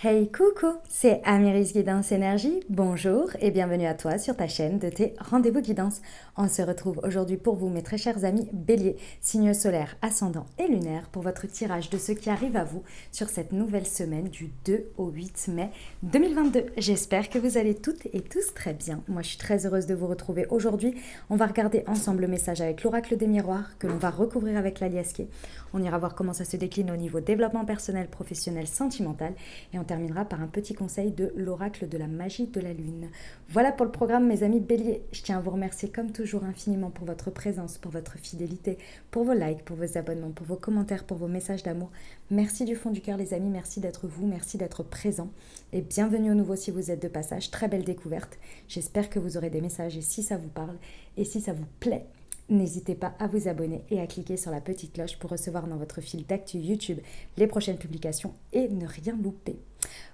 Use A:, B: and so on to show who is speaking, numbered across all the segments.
A: Hey coucou, c'est Amiris Guidance Énergie, bonjour et bienvenue à toi sur ta chaîne de tes rendez-vous guidance. On se retrouve aujourd'hui pour vous mes très chers amis Bélier, signe solaire, ascendant et lunaire pour votre tirage de ce qui arrive à vous sur cette nouvelle semaine du 2 au 8 mai 2022. J'espère que vous allez toutes et tous très bien. Moi je suis très heureuse de vous retrouver aujourd'hui. On va regarder ensemble le message avec l'oracle des miroirs que l'on va recouvrir avec l'aliasqué. On ira voir comment ça se décline au niveau développement personnel, professionnel, sentimental et on terminera par un petit conseil de l'oracle de la magie de la lune. Voilà pour le programme mes amis Bélier. Je tiens à vous remercier comme toujours infiniment pour votre présence, pour votre fidélité, pour vos likes, pour vos abonnements, pour vos commentaires, pour vos messages d'amour. Merci du fond du cœur les amis, merci d'être vous, merci d'être présent et bienvenue au nouveau si vous êtes de passage. Très belle découverte. J'espère que vous aurez des messages et si ça vous parle et si ça vous plaît, n'hésitez pas à vous abonner et à cliquer sur la petite cloche pour recevoir dans votre fil d'actu YouTube les prochaines publications et ne rien louper.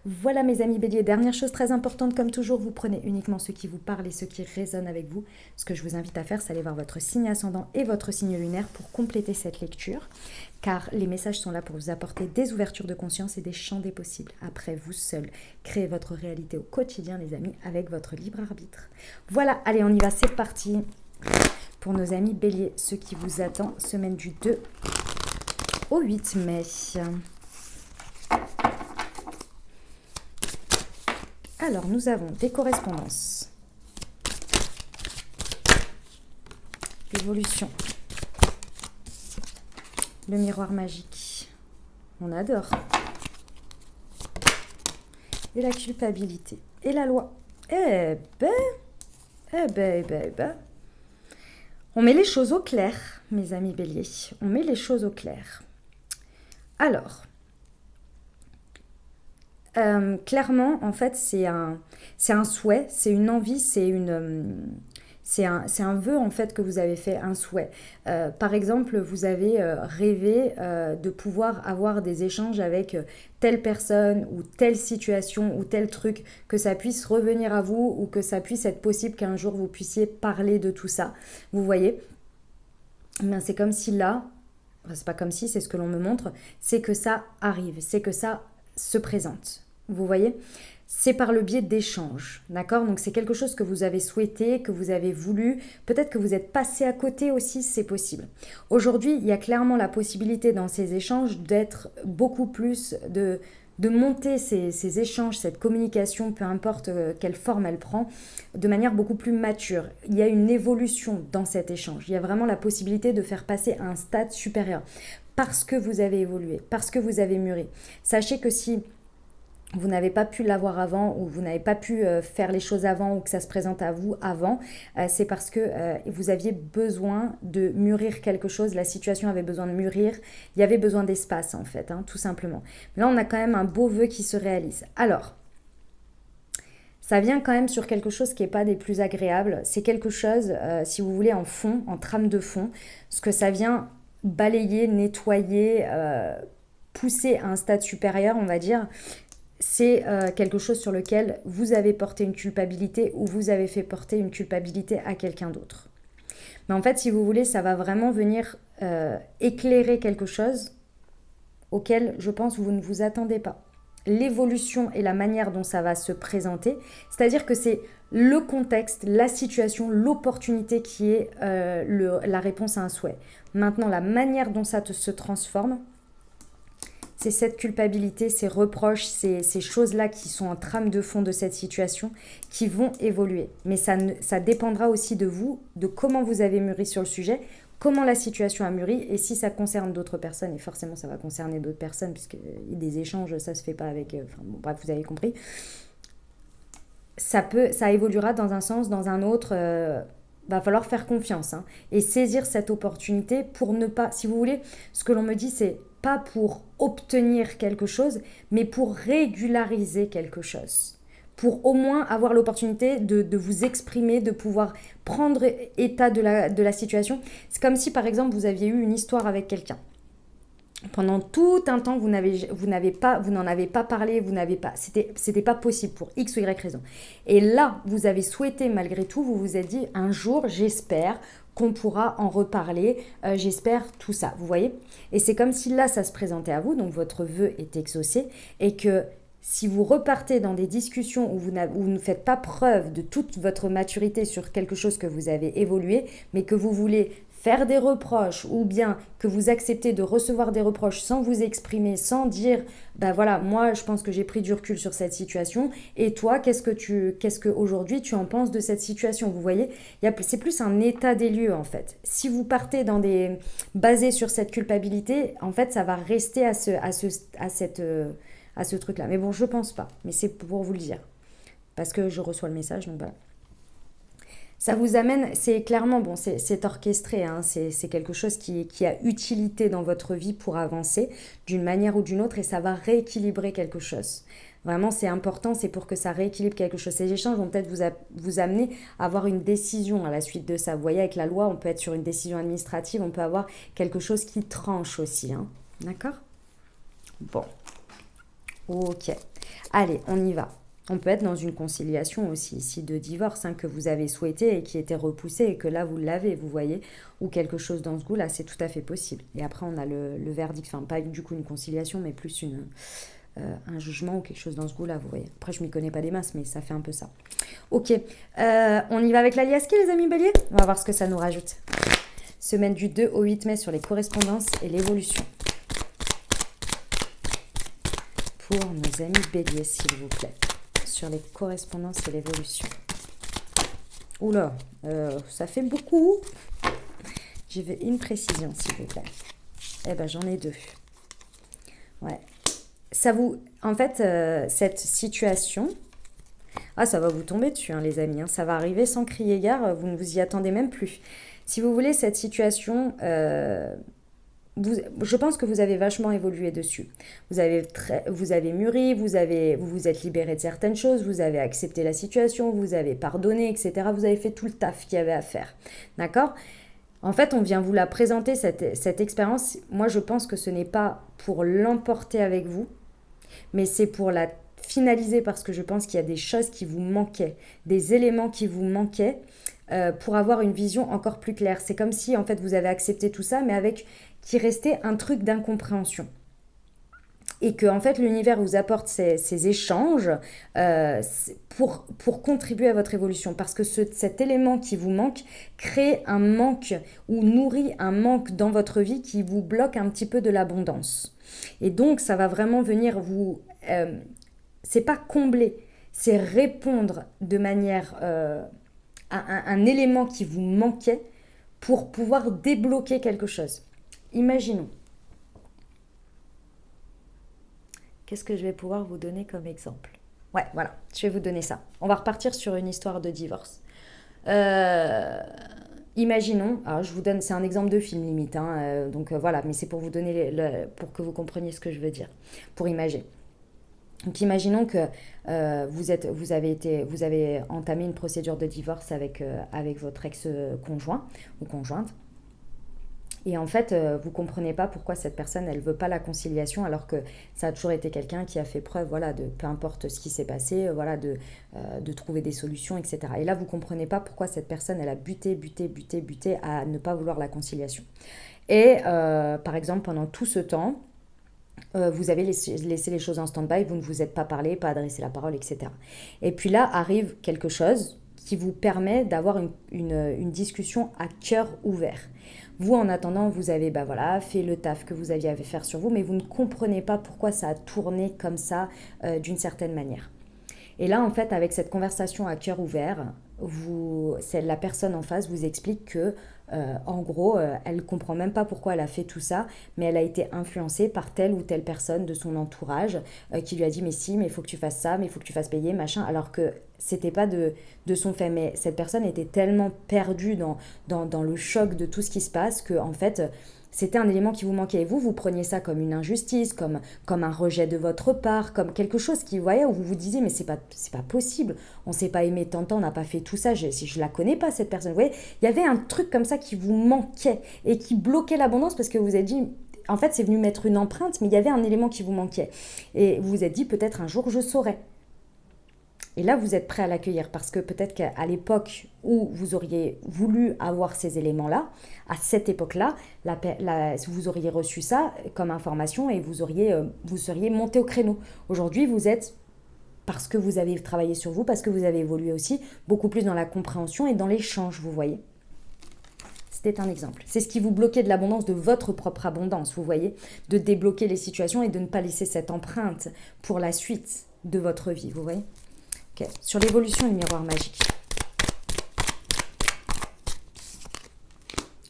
A: Voilà mes amis Bélier, dernière chose très importante comme toujours, vous prenez uniquement ce qui vous parle et ce qui résonne avec vous. Ce que je vous invite à faire, c'est aller voir votre signe ascendant et votre signe lunaire pour compléter cette lecture, car les messages sont là pour vous apporter des ouvertures de conscience et des champs des possibles. Après, vous seul, créez votre réalité au quotidien les amis avec votre libre arbitre. Voilà, allez on y va, c'est parti pour nos amis Bélier, ce qui vous attend, semaine du 2 au 8 mai. Alors, nous avons des correspondances, l'évolution, le miroir magique, on adore, et la culpabilité, et la loi. Eh ben. On met les choses au clair, mes amis Bélier. On met les choses au clair. Alors, clairement, en fait, c'est un souhait, c'est une envie, c'est un vœu, en fait, que vous avez fait, un souhait. Par exemple, vous avez rêvé de pouvoir avoir des échanges avec telle personne ou telle situation ou tel truc, que ça puisse revenir à vous ou que ça puisse être possible qu'un jour vous puissiez parler de tout ça. Vous voyez ? Ben, c'est comme si là, c'est pas comme si, c'est ce que l'on me montre, c'est que ça arrive, c'est que ça se présente. Vous voyez ? C'est par le biais d'échanges, d'accord ? Donc c'est quelque chose que vous avez souhaité, que vous avez voulu, peut-être que vous êtes passé à côté aussi, c'est possible. Aujourd'hui, il y a clairement la possibilité dans ces échanges d'être beaucoup plus, de monter ces échanges, cette communication, peu importe quelle forme elle prend, de manière beaucoup plus mature. Il y a une évolution dans cet échange. Il y a vraiment la possibilité de faire passer à un stade supérieur parce que vous avez évolué, parce que vous avez mûri. Sachez que si vous n'avez pas pu l'avoir avant ou vous n'avez pas pu faire les choses avant ou que ça se présente à vous avant, c'est parce que vous aviez besoin de mûrir quelque chose, la situation avait besoin de mûrir, il y avait besoin d'espace en fait, tout simplement. Là, on a quand même un beau vœu qui se réalise. Alors, ça vient quand même sur quelque chose qui n'est pas des plus agréables. C'est quelque chose, si vous voulez, en fond, en trame de fond, ce que ça vient balayer, nettoyer, pousser à un stade supérieur, on va dire. C'est quelque chose sur lequel vous avez porté une culpabilité ou vous avez fait porter une culpabilité à quelqu'un d'autre. Mais en fait, si vous voulez, ça va vraiment venir éclairer quelque chose auquel, je pense, vous ne vous attendez pas. L'évolution et la manière dont ça va se présenter, c'est-à-dire que c'est le contexte, la situation, l'opportunité qui est la réponse à un souhait. Maintenant, la manière dont ça se transforme, c'est cette culpabilité, ces reproches, ces choses-là qui sont en trame de fond de cette situation qui vont évoluer. Mais ça dépendra aussi de vous, de comment vous avez mûri sur le sujet, comment la situation a mûri et si ça concerne d'autres personnes. Et forcément, ça va concerner d'autres personnes puisque des échanges, ça se fait pas avec... bref, vous avez compris. Ça évoluera dans un sens, dans un autre... va falloir faire confiance et saisir cette opportunité pour ne pas... Si vous voulez, ce que l'on me dit, c'est pas pour obtenir quelque chose, mais pour régulariser quelque chose. Pour au moins avoir l'opportunité de vous exprimer, de pouvoir prendre état de la situation. C'est comme si, par exemple, vous aviez eu une histoire avec quelqu'un. Pendant tout un temps, vous n'en avez pas parlé, c'était pas possible pour X ou Y raison. Et là, vous avez souhaité, malgré tout, vous vous êtes dit, un jour, j'espère qu'on pourra en reparler, j'espère tout ça, vous voyez. Et c'est comme si là, ça se présentait à vous, donc votre vœu est exaucé, et que si vous repartez dans des discussions où vous ne faites pas preuve de toute votre maturité sur quelque chose que vous avez évolué, mais que vous voulez faire des reproches ou bien que vous acceptez de recevoir des reproches sans vous exprimer, sans dire, bah voilà, moi je pense que j'ai pris du recul sur cette situation et toi, qu'est-ce que aujourd'hui tu en penses de cette situation? Vous voyez, c'est plus un état des lieux en fait. Si vous partez basé sur cette culpabilité, en fait, ça va rester à ce truc-là. Mais bon, je pense pas. Mais c'est pour vous le dire. Parce que je reçois le message, donc voilà. Ça vous amène, c'est clairement, bon, c'est orchestré, hein, c'est quelque chose qui a utilité dans votre vie pour avancer d'une manière ou d'une autre et ça va rééquilibrer quelque chose. Vraiment, c'est important, c'est pour que ça rééquilibre quelque chose. Ces échanges vont peut-être vous amener à avoir une décision à la suite de ça. Vous voyez, avec la loi, on peut être sur une décision administrative, on peut avoir quelque chose qui tranche aussi. Hein. D'accord? Bon, ok. Allez, on y va. On peut être dans une conciliation aussi ici de divorce hein, que vous avez souhaité et qui était repoussé et que là vous l'avez, vous voyez, ou quelque chose dans ce goût-là, c'est tout à fait possible. Et après on a le verdict, enfin pas du coup une conciliation, mais plus un jugement ou quelque chose dans ce goût-là, vous voyez. Après je m'y connais pas des masses, mais ça fait un peu ça. Ok, on y va avec l'aliaski les amis béliers. On va voir ce que ça nous rajoute. Semaine du 2 au 8 mai sur les correspondances et l'évolution. Pour nos amis béliers, s'il vous plaît. Sur les correspondances et l'évolution. Oula, ça fait beaucoup. Je veux une précision, s'il vous plaît. Eh ben, j'en ai deux. Ouais. En fait, cette situation... Ah, ça va vous tomber dessus, hein, les amis. Hein. Ça va arriver sans crier gare. Vous ne vous y attendez même plus. Si vous voulez, cette situation... je pense que vous avez vachement évolué dessus. Vous avez mûri, vous vous êtes libéré de certaines choses, vous avez accepté la situation, vous avez pardonné, etc. Vous avez fait tout le taf qu'il y avait à faire. D'accord ? En fait, on vient vous la présenter, cette expérience. Moi, je pense que ce n'est pas pour l'emporter avec vous, mais c'est pour la finaliser parce que je pense qu'il y a des choses qui vous manquaient, des éléments qui vous manquaient pour avoir une vision encore plus claire. C'est comme si, en fait, vous avez accepté tout ça, mais avec qui restait un truc d'incompréhension. Et que, en fait, l'univers vous apporte ces échanges pour contribuer à votre évolution. Parce que cet élément qui vous manque crée un manque ou nourrit un manque dans votre vie qui vous bloque un petit peu de l'abondance. Et donc, ça va vraiment venir vous... c'est pas combler, c'est répondre de manière à un élément qui vous manquait pour pouvoir débloquer quelque chose. Imaginons. Qu'est-ce que je vais pouvoir vous donner comme exemple? Ouais, voilà, je vais vous donner ça. On va repartir sur une histoire de divorce. Imaginons, alors je vous donne, c'est un exemple de film limite, hein, donc voilà, mais c'est pour vous donner, pour que vous compreniez ce que je veux dire, pour imaginer. Donc imaginons que vous avez entamé une procédure de divorce avec votre ex-conjoint ou conjointe. Et en fait, vous ne comprenez pas pourquoi cette personne, elle ne veut pas la conciliation, alors que ça a toujours été quelqu'un qui a fait preuve, voilà, de peu importe ce qui s'est passé, voilà, de trouver des solutions, etc. Et là, vous ne comprenez pas pourquoi cette personne, elle a buté à ne pas vouloir la conciliation. Et par exemple, pendant tout ce temps, vous avez laissé les choses en stand-by, vous ne vous êtes pas parlé, pas adressé la parole, etc. Et puis là, arrive quelque chose qui vous permet d'avoir une discussion à cœur ouvert. Vous, en attendant, vous avez fait le taf que vous aviez à faire sur vous, mais vous ne comprenez pas pourquoi ça a tourné comme ça d'une certaine manière. Et là, en fait, avec cette conversation à cœur ouvert, la personne en face vous explique que, en gros, elle ne comprend même pas pourquoi elle a fait tout ça, mais elle a été influencée par telle ou telle personne de son entourage qui lui a dit « mais si, mais il faut que tu fasses ça, mais il faut que tu fasses payer, machin », alors que c'était pas de son fait. Mais cette personne était tellement perdue dans le choc de tout ce qui se passe que, en fait... c'était un élément qui vous manquait. Et vous preniez ça comme une injustice, comme un rejet de votre part, comme quelque chose qui, vous voyez, où vous vous disiez, mais c'est pas possible, on s'est pas aimé tant de temps, on n'a pas fait tout ça, je la connais pas cette personne. Vous voyez, il y avait un truc comme ça qui vous manquait et qui bloquait l'abondance parce que vous vous êtes dit, en fait, c'est venu mettre une empreinte, mais il y avait un élément qui vous manquait. Et vous vous êtes dit, peut-être un jour, je saurai. Et là, vous êtes prêt à l'accueillir parce que peut-être qu'à l'époque où vous auriez voulu avoir ces éléments-là, à cette époque-là, vous auriez reçu ça comme information et vous seriez monté au créneau. Aujourd'hui, vous êtes, parce que vous avez travaillé sur vous, parce que vous avez évolué aussi, beaucoup plus dans la compréhension et dans l'échange, vous voyez. C'était un exemple. C'est ce qui vous bloquait de l'abondance, de votre propre abondance, vous voyez, de débloquer les situations et de ne pas laisser cette empreinte pour la suite de votre vie, vous voyez. Okay. Sur l'évolution du miroir magique.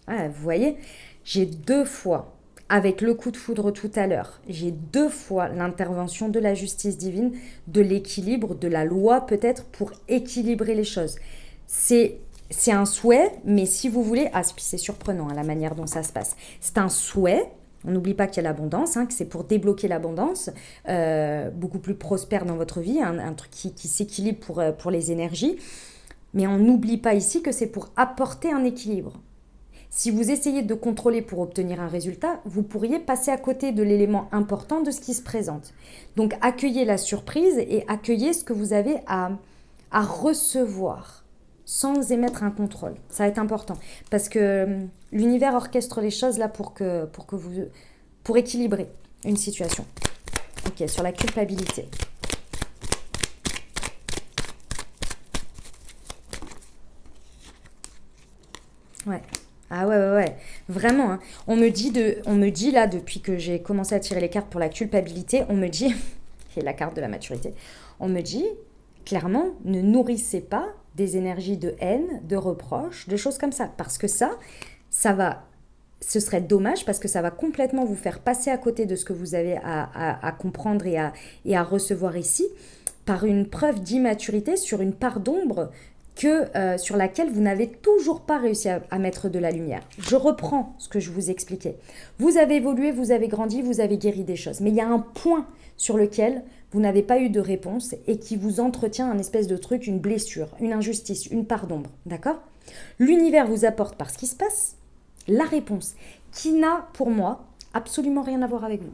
A: Ah, vous voyez, j'ai 2 fois, avec le coup de foudre tout à l'heure, j'ai 2 fois l'intervention de la justice divine, de l'équilibre, de la loi peut-être, pour équilibrer les choses. C'est un souhait, mais si vous voulez... Ah, c'est surprenant la manière dont ça se passe. C'est un souhait, on n'oublie pas qu'il y a l'abondance, que c'est pour débloquer l'abondance, beaucoup plus prospère dans votre vie, un truc qui s'équilibre pour les énergies. Mais on n'oublie pas ici que c'est pour apporter un équilibre. Si vous essayez de contrôler pour obtenir un résultat, vous pourriez passer à côté de l'élément important de ce qui se présente. Donc accueillez la surprise et accueillez ce que vous avez à recevoir sans émettre un contrôle. Ça va être important parce que l'univers orchestre les choses là pour équilibrer une situation. Ok, sur la culpabilité. Ouais. Ah ouais. Vraiment, hein. On me dit là, depuis que j'ai commencé à tirer les cartes pour la culpabilité, on me dit, et la carte de la maturité, on me dit, clairement, ne nourrissez pas des énergies de haine, de reproche, de choses comme ça. Parce que ce serait dommage parce que ça va complètement vous faire passer à côté de ce que vous avez à comprendre et à recevoir ici par une preuve d'immaturité sur une part d'ombre sur laquelle vous n'avez toujours pas réussi à mettre de la lumière. Je reprends ce que je vous expliquais. Vous avez évolué, vous avez grandi, vous avez guéri des choses. Mais il y a un point sur lequel vous n'avez pas eu de réponse et qui vous entretient un espèce de truc, une blessure, une injustice, une part d'ombre. D'accord ? L'univers vous apporte par ce qui se passe la réponse qui n'a, pour moi, absolument rien à voir avec vous.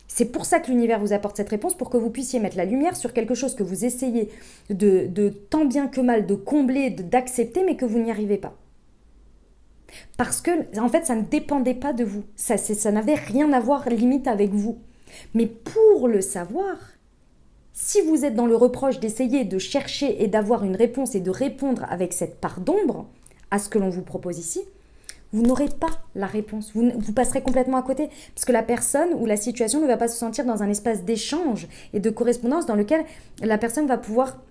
A: C'est pour ça que l'univers vous apporte cette réponse, pour que vous puissiez mettre la lumière sur quelque chose que vous essayez de tant bien que mal de combler, d'accepter, mais que vous n'y arrivez pas. Parce que, en fait, ça ne dépendait pas de vous. Ça n'avait rien à voir, limite, avec vous. Mais pour le savoir, si vous êtes dans le reproche d'essayer de chercher et d'avoir une réponse et de répondre avec cette part d'ombre à ce que l'on vous propose ici, vous n'aurez pas la réponse. Vous passerez complètement à côté. Parce que la personne ou la situation ne va pas se sentir dans un espace d'échange et de correspondance dans lequel la personne va pouvoir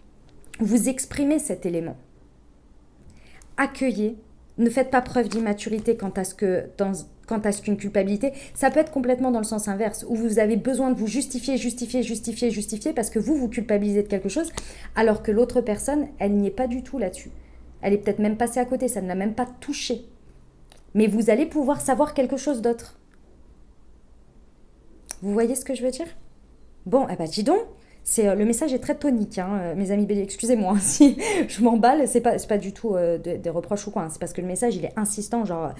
A: vous exprimer cet élément. Accueillez. Ne faites pas preuve d'immaturité quant à ce qu'une culpabilité. Ça peut être complètement dans le sens inverse, où vous avez besoin de vous justifier parce que vous culpabilisez de quelque chose, alors que l'autre personne, elle n'y est pas du tout là-dessus. Elle est peut-être même passée à côté, ça ne l'a même pas touchée. Mais vous allez pouvoir savoir quelque chose d'autre. Vous voyez ce que je veux dire ? Bon, dis donc, le message est très tonique, mes amis béliers. Excusez-moi si je m'emballe, c'est pas du tout des reproches ou quoi. C'est parce que le message, il est insistant, genre,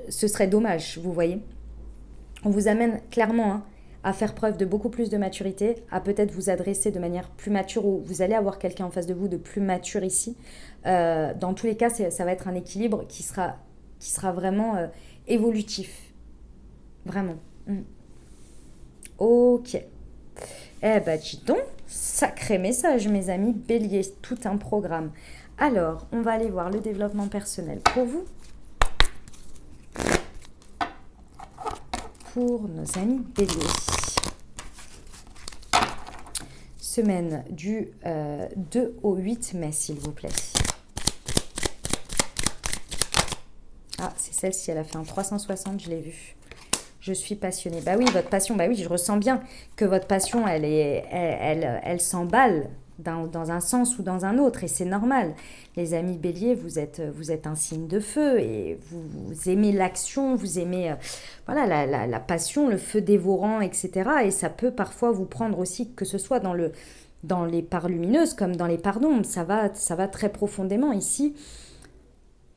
A: ce serait dommage, vous voyez. On vous amène clairement à faire preuve de beaucoup plus de maturité, à peut-être vous adresser de manière plus mature, ou vous allez avoir quelqu'un en face de vous de plus mature ici. Dans tous les cas, ça va être un équilibre qui sera vraiment évolutif. Vraiment. Ok. Dis donc, sacré message, mes amis béliers, tout un programme. Alors, on va aller voir le développement personnel pour vous. Pour nos amis béliers. Semaine du 2 au 8 mai, s'il vous plaît. Ah, c'est celle-ci, elle a fait un 360, je l'ai vue. Je suis passionnée. Bah oui, votre passion, bah oui, je ressens bien que votre passion, elle s'emballe dans un sens ou dans un autre, et c'est normal. Les amis béliers, vous êtes un signe de feu, et vous aimez l'action, vous aimez la passion, le feu dévorant, etc. Et ça peut parfois vous prendre aussi, que ce soit dans les parts lumineuses comme dans les parts d'ombre. Ça va très profondément ici.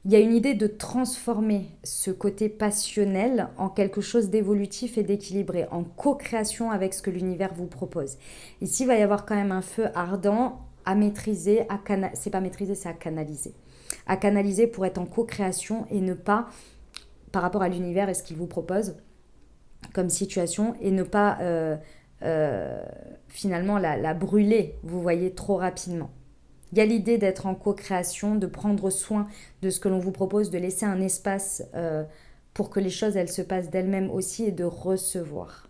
A: il y a une idée de transformer ce côté passionnel en quelque chose d'évolutif et d'équilibré, en co-création avec ce que l'univers vous propose. Ici, il va y avoir quand même un feu ardent à maîtriser, c'est pas maîtriser, c'est à canaliser. À canaliser pour être en co-création et ne pas, par rapport à l'univers et ce qu'il vous propose comme situation, et ne pas finalement la brûler, vous voyez, trop rapidement. Il y a l'idée d'être en co-création, de prendre soin de ce que l'on vous propose, de laisser un espace pour que les choses, elles se passent d'elles-mêmes aussi et de recevoir.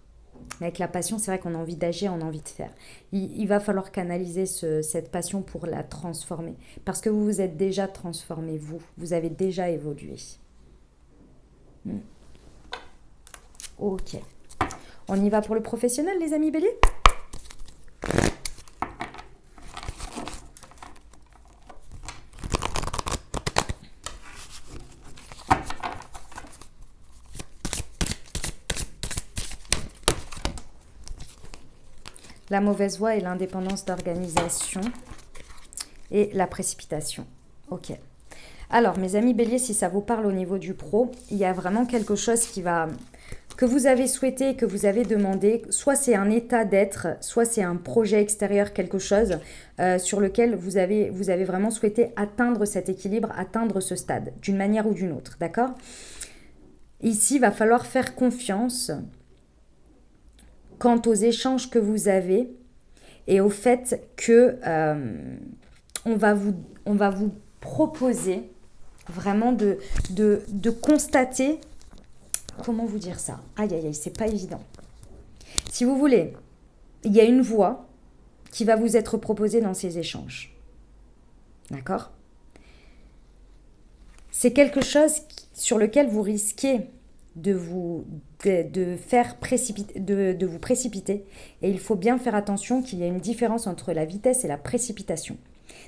A: Mais avec la passion, c'est vrai qu'on a envie d'agir, on a envie de faire. Il va falloir canaliser cette passion pour la transformer. Parce que vous vous êtes déjà transformé, vous avez déjà évolué. Ok. On y va pour le professionnel, les amis béliers ? La mauvaise voie et l'indépendance d'organisation et la précipitation. Ok. Alors, mes amis béliers, si ça vous parle au niveau du pro, il y a vraiment quelque chose que vous avez souhaité, que vous avez demandé. Soit c'est un état d'être, soit c'est un projet extérieur, quelque chose sur lequel vous avez vraiment souhaité atteindre cet équilibre, atteindre ce stade, d'une manière ou d'une autre. D'accord ? Ici, il va falloir faire confiance quant aux échanges que vous avez et au fait que on va vous proposer vraiment de constater, comment vous dire ça ? Aïe, aïe, aïe, c'est pas évident. Si vous voulez, il y a une voie qui va vous être proposée dans ces échanges. D'accord ? C'est quelque chose sur lequel vous risquez de vous précipiter. Et il faut bien faire attention qu'il y a une différence entre la vitesse et la précipitation.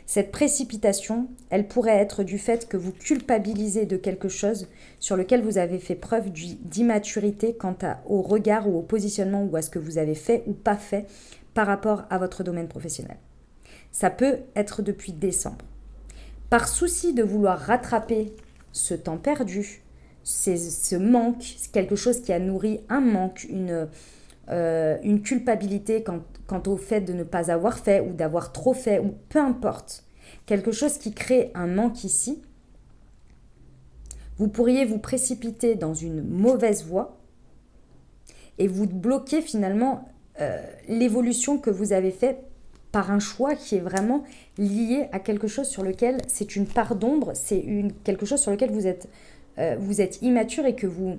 A: Cette précipitation, elle pourrait être du fait que vous culpabilisez de quelque chose sur lequel vous avez fait preuve d'immaturité quant au regard ou au positionnement ou à ce que vous avez fait ou pas fait par rapport à votre domaine professionnel. Ça peut être depuis décembre. Par souci de vouloir rattraper ce temps perdu, ce manque, quelque chose qui a nourri un manque, une culpabilité quant au fait de ne pas avoir fait ou d'avoir trop fait, ou peu importe, quelque chose qui crée un manque ici, vous pourriez vous précipiter dans une mauvaise voie et vous bloquer finalement l'évolution que vous avez faite par un choix qui est vraiment lié à quelque chose sur lequel c'est une part d'ombre, c'est quelque chose sur lequel vous êtes immature et que vous...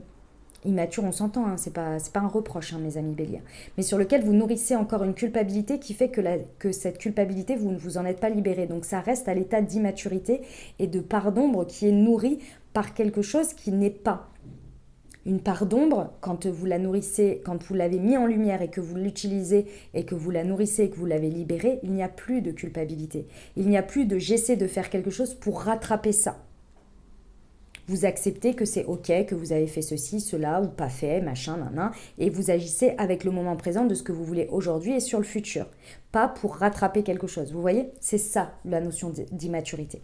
A: Immature, on s'entend, hein, c'est pas un reproche, hein, mes amis béliers, mais sur lequel vous nourrissez encore une culpabilité qui fait que cette culpabilité, vous ne vous en êtes pas libéré. Donc ça reste à l'état d'immaturité et de part d'ombre qui est nourrie par quelque chose qui n'est pas. Une part d'ombre, quand vous la nourrissez, quand vous l'avez mis en lumière et que vous l'utilisez et que vous la nourrissez et que vous l'avez libérée, il n'y a plus de culpabilité. Il n'y a plus de j'essaie de faire quelque chose pour rattraper ça. Vous acceptez que c'est ok, que vous avez fait ceci, cela ou pas fait, machin, nan, et vous agissez avec le moment présent de ce que vous voulez aujourd'hui et sur le futur. Pas pour rattraper quelque chose. Vous voyez ? C'est ça la notion d'immaturité.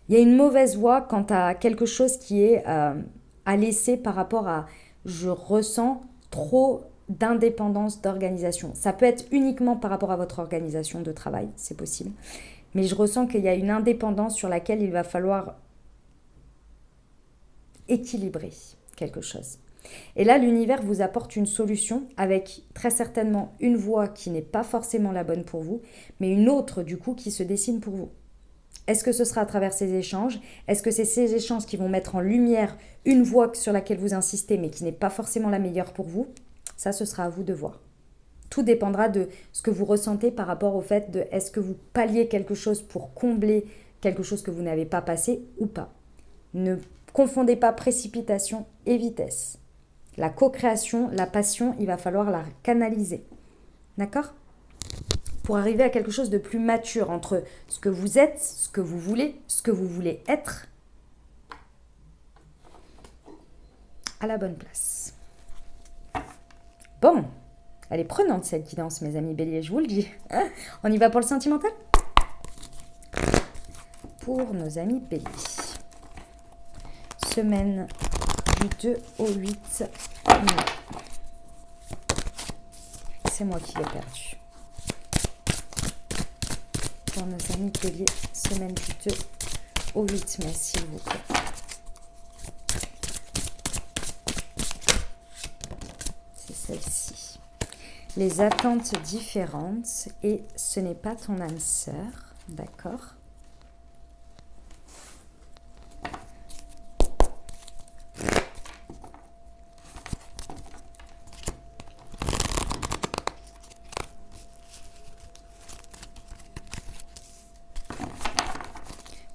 A: Il y a une mauvaise voie quant à quelque chose qui est à laisser par rapport à je ressens trop d'indépendance d'organisation. Ça peut être uniquement par rapport à votre organisation de travail, c'est possible. Mais je ressens qu'il y a une indépendance sur laquelle il va falloir équilibrer quelque chose. Et là, l'univers vous apporte une solution avec très certainement une voie qui n'est pas forcément la bonne pour vous, mais une autre du coup qui se dessine pour vous. Est-ce que ce sera à travers ces échanges ? Est-ce que c'est ces échanges qui vont mettre en lumière une voie sur laquelle vous insistez, mais qui n'est pas forcément la meilleure pour vous ? Ça, ce sera à vous de voir. Tout dépendra de ce que vous ressentez par rapport au fait de est-ce que vous palliez quelque chose pour combler quelque chose que vous n'avez pas passé ou pas. Ne confondez pas précipitation et vitesse. La co-création, la passion, il va falloir la canaliser. D'accord ? Pour arriver à quelque chose de plus mature entre ce que vous êtes, ce que vous voulez être, à la bonne place. Bon, elle est prenante cette guidance, mes amis béliers, je vous le dis. On y va pour le sentimental ? pour nos amis béliers. Semaine du 2 au 8 mai. C'est moi qui l'ai perdu. Pour nos amis béliers, semaine du 2 au 8 mai, s'il vous plaît. C'est celle-ci. Les attentes différentes et ce n'est pas ton âme sœur, d'accord ?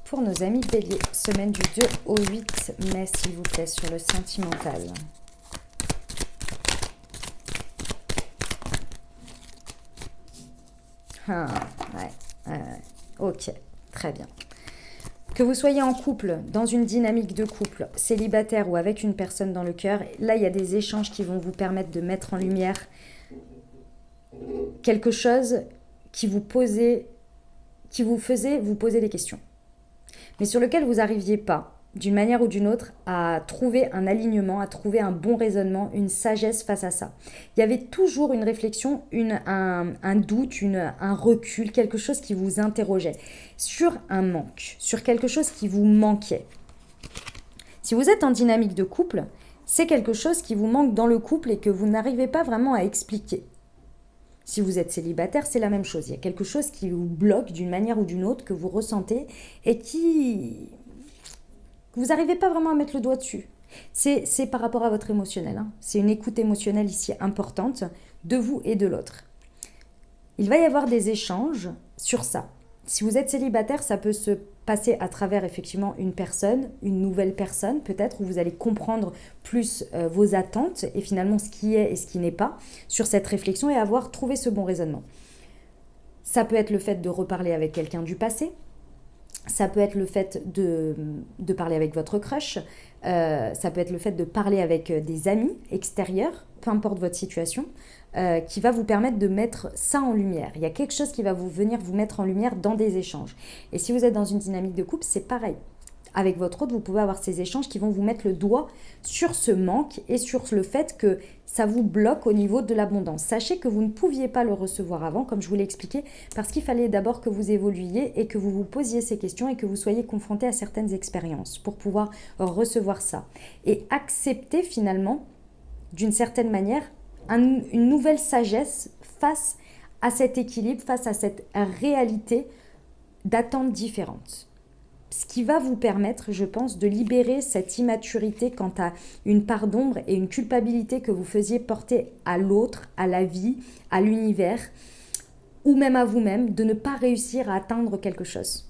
A: Pour nos amis béliers, semaine du 2 au 8 mai, s'il vous plaît, sur le sentimental. Ah, ouais, ok, très bien. Que vous soyez en couple, dans une dynamique de couple, célibataire ou avec une personne dans le cœur, là, il y a des échanges qui vont vous permettre de mettre en lumière quelque chose qui vous faisait vous poser des questions, mais sur lequel vous n'arriviez pas, d'une manière ou d'une autre, à trouver un alignement, à trouver un bon raisonnement, une sagesse face à ça. Il y avait toujours une réflexion, un doute, un recul, quelque chose qui vous interrogeait sur un manque, sur quelque chose qui vous manquait. Si vous êtes en dynamique de couple, c'est quelque chose qui vous manque dans le couple et que vous n'arrivez pas vraiment à expliquer. Si vous êtes célibataire, c'est la même chose. Il y a quelque chose qui vous bloque d'une manière ou d'une autre, que vous ressentez et que vous n'arrivez pas vraiment à mettre le doigt dessus. C'est par rapport à votre émotionnel. Hein. C'est une écoute émotionnelle ici importante de vous et de l'autre. Il va y avoir des échanges sur ça. Si vous êtes célibataire, ça peut se passer à travers effectivement une personne, une nouvelle personne peut-être, où vous allez comprendre plus vos attentes et finalement ce qui est et ce qui n'est pas sur cette réflexion et avoir trouvé ce bon raisonnement. Ça peut être le fait de reparler avec quelqu'un du passé, ça peut être le fait de parler avec votre crush, ça peut être le fait de parler avec des amis extérieurs, peu importe votre situation, qui va vous permettre de mettre ça en lumière. Il y a quelque chose qui va venir vous mettre en lumière dans des échanges. Et si vous êtes dans une dynamique de couple, c'est pareil. Avec votre autre, vous pouvez avoir ces échanges qui vont vous mettre le doigt sur ce manque et sur le fait que ça vous bloque au niveau de l'abondance. Sachez que vous ne pouviez pas le recevoir avant, comme je vous l'ai expliqué, parce qu'il fallait d'abord que vous évoluiez et que vous vous posiez ces questions et que vous soyez confronté à certaines expériences pour pouvoir recevoir ça. Et accepter finalement, d'une certaine manière, une nouvelle sagesse face à cet équilibre, face à cette réalité d'attentes différentes. Ce qui va vous permettre, je pense, de libérer cette immaturité quant à une part d'ombre et une culpabilité que vous faisiez porter à l'autre, à la vie, à l'univers, ou même à vous-même, de ne pas réussir à atteindre quelque chose.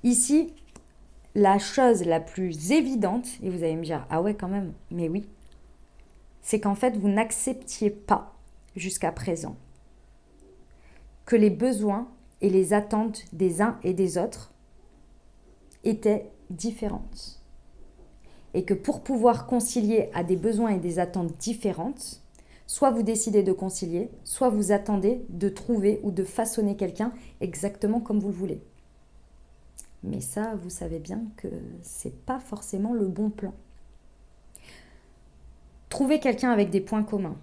A: Ici, la chose la plus évidente, et vous allez me dire, ah ouais quand même, mais oui, c'est qu'en fait, vous n'acceptiez pas jusqu'à présent que les besoins et les attentes des uns et des autres étaient différentes. Et que pour pouvoir concilier à des besoins et des attentes différentes, soit vous décidez de concilier, soit vous attendez de trouver ou de façonner quelqu'un exactement comme vous le voulez. Mais ça, vous savez bien que c'est pas forcément le bon plan. Trouver quelqu'un avec des points communs,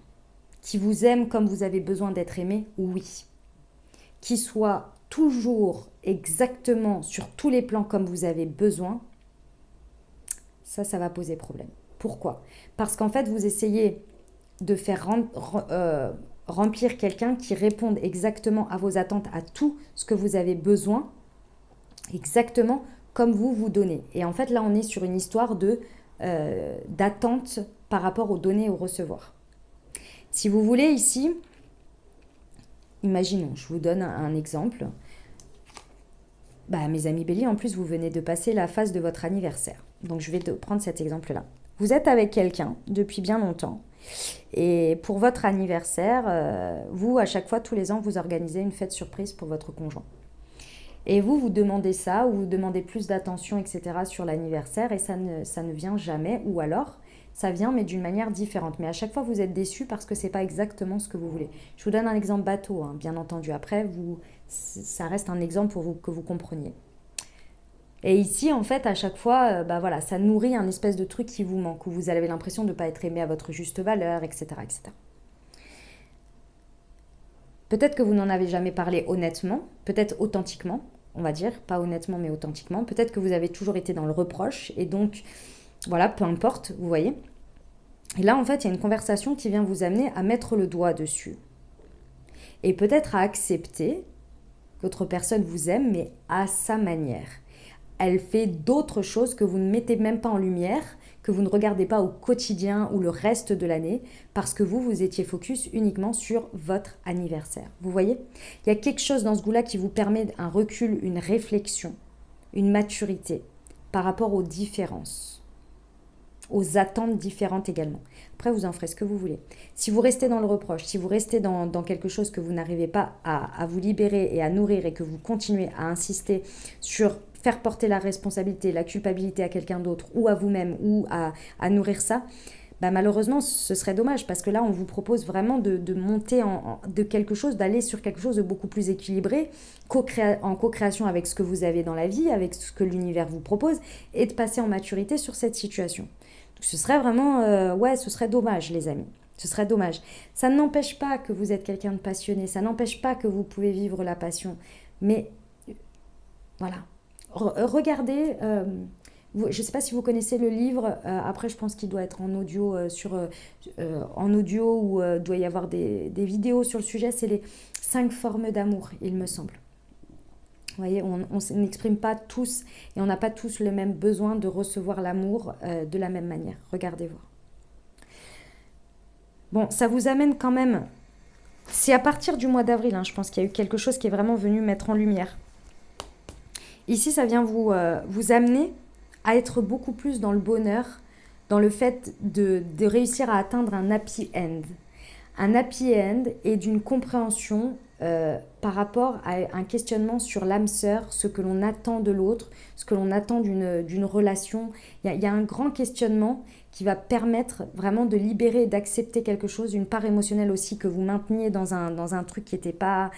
A: qui vous aime comme vous avez besoin d'être aimé, oui. Qui soit toujours exactement sur tous les plans comme vous avez besoin, ça va poser problème. Pourquoi ? Parce qu'en fait, vous essayez de faire remplir quelqu'un qui réponde exactement à vos attentes, à tout ce que vous avez besoin, exactement comme vous donnez. Et en fait, là, on est sur une histoire d'attente par rapport aux données et au recevoir. Si vous voulez ici, imaginons, je vous donne un exemple. Mes amis béliers, en plus, vous venez de passer la phase de votre anniversaire. Donc, je vais prendre cet exemple-là. Vous êtes avec quelqu'un depuis bien longtemps. Et pour votre anniversaire, vous, à chaque fois, tous les ans, vous organisez une fête surprise pour votre conjoint. Et vous demandez ça, ou vous demandez plus d'attention, etc. sur l'anniversaire, et ça ne vient jamais. Ou alors, ça vient, mais d'une manière différente. Mais à chaque fois, vous êtes déçu parce que ce n'est pas exactement ce que vous voulez. Je vous donne un exemple bateau, hein, bien entendu. Après, ça reste un exemple pour que vous compreniez. Et ici, en fait, à chaque fois, bah voilà, ça nourrit un espèce de truc qui vous manque, où vous avez l'impression de ne pas être aimé à votre juste valeur, etc., etc. Peut-être que vous n'en avez jamais parlé honnêtement, peut-être authentiquement, on va dire, pas honnêtement mais authentiquement. Peut-être que vous avez toujours été dans le reproche et donc, voilà, peu importe, vous voyez. Et là, en fait, il y a une conversation qui vient vous amener à mettre le doigt dessus et peut-être à accepter qu'autre personne vous aime, mais à sa manière. Elle fait d'autres choses que vous ne mettez même pas en lumière, que vous ne regardez pas au quotidien ou le reste de l'année, parce que vous étiez focus uniquement sur votre anniversaire. Vous voyez? Il y a quelque chose dans ce goût-là qui vous permet un recul, une réflexion, une maturité par rapport aux différences, aux attentes différentes également. Après, vous en ferez ce que vous voulez. Si vous restez dans le reproche, si vous restez dans quelque chose que vous n'arrivez pas à vous libérer et à nourrir et que vous continuez à insister sur faire porter la responsabilité, la culpabilité à quelqu'un d'autre ou à vous-même ou à nourrir ça, bah malheureusement, ce serait dommage parce que là, on vous propose vraiment de monter de quelque chose, d'aller sur quelque chose de beaucoup plus équilibré, en co-création avec ce que vous avez dans la vie, avec ce que l'univers vous propose et de passer en maturité sur cette situation. Donc, ce serait vraiment, ouais, ce serait dommage, les amis. Ce serait dommage. Ça n'empêche pas que vous êtes quelqu'un de passionné, ça n'empêche pas que vous pouvez vivre la passion. Mais voilà. Regardez, je ne sais pas si vous connaissez le livre, après je pense qu'il doit être en audio, en audio ou doit y avoir des vidéos sur le sujet, c'est les 5 formes d'amour, il me semble. Vous voyez, on n'exprime pas tous et on n'a pas tous le même besoin de recevoir l'amour de la même manière. Regardez voir. Bon, ça vous amène quand même. C'est à partir du mois d'avril, hein, je pense qu'il y a eu quelque chose qui est vraiment venu mettre en lumière. Ici, ça vient vous amener à être beaucoup plus dans le bonheur, dans le fait de réussir à atteindre un happy end. Un happy end et d'une compréhension par rapport à un questionnement sur l'âme sœur, ce que l'on attend de l'autre, ce que l'on attend d'une relation. Il y a un grand questionnement qui va permettre vraiment de libérer et d'accepter quelque chose, une part émotionnelle aussi que vous mainteniez dans un truc qui n'était pas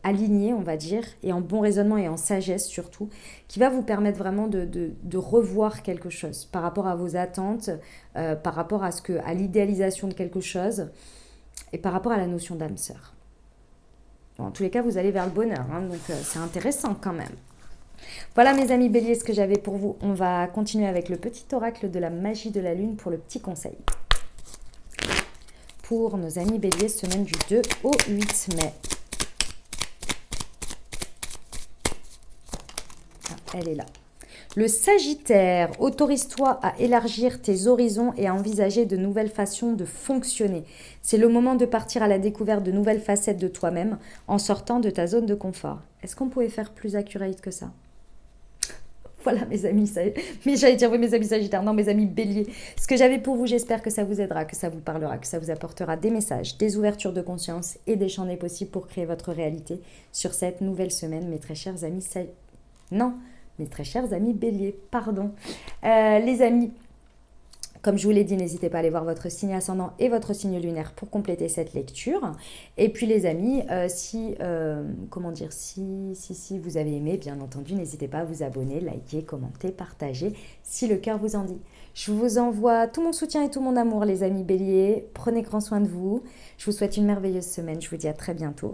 A: aligné, on va dire, et en bon raisonnement et en sagesse surtout, qui va vous permettre vraiment de revoir quelque chose par rapport à vos attentes, par rapport à l'idéalisation de quelque chose et par rapport à la notion d'âme sœur. Bon, en tous les cas, vous allez vers le bonheur, hein, donc c'est intéressant quand même. Voilà mes amis béliers, ce que j'avais pour vous. On va continuer avec le petit oracle de la magie de la lune pour le petit conseil. Pour nos amis béliers, semaine du 2 au 8 mai. Ah, elle est là. Le Sagittaire, autorise-toi à élargir tes horizons et à envisager de nouvelles façons de fonctionner. C'est le moment de partir à la découverte de nouvelles facettes de toi-même en sortant de ta zone de confort. Est-ce qu'on pouvait faire plus accurate que ça ? Voilà mes amis, mais j'allais dire oui mes amis Sagittaires, non mes amis Béliers. Ce que j'avais pour vous, j'espère que ça vous aidera, que ça vous parlera, que ça vous apportera des messages, des ouvertures de conscience et des champs des possibles pour créer votre réalité sur cette nouvelle semaine, mes très chers amis mes très chers amis Béliers, pardon. Les amis, comme je vous l'ai dit, n'hésitez pas à aller voir votre signe ascendant et votre signe lunaire pour compléter cette lecture. Et puis les amis, si vous avez aimé, bien entendu, n'hésitez pas à vous abonner, liker, commenter, partager, si le cœur vous en dit. Je vous envoie tout mon soutien et tout mon amour, les amis Béliers. Prenez grand soin de vous. Je vous souhaite une merveilleuse semaine. Je vous dis à très bientôt.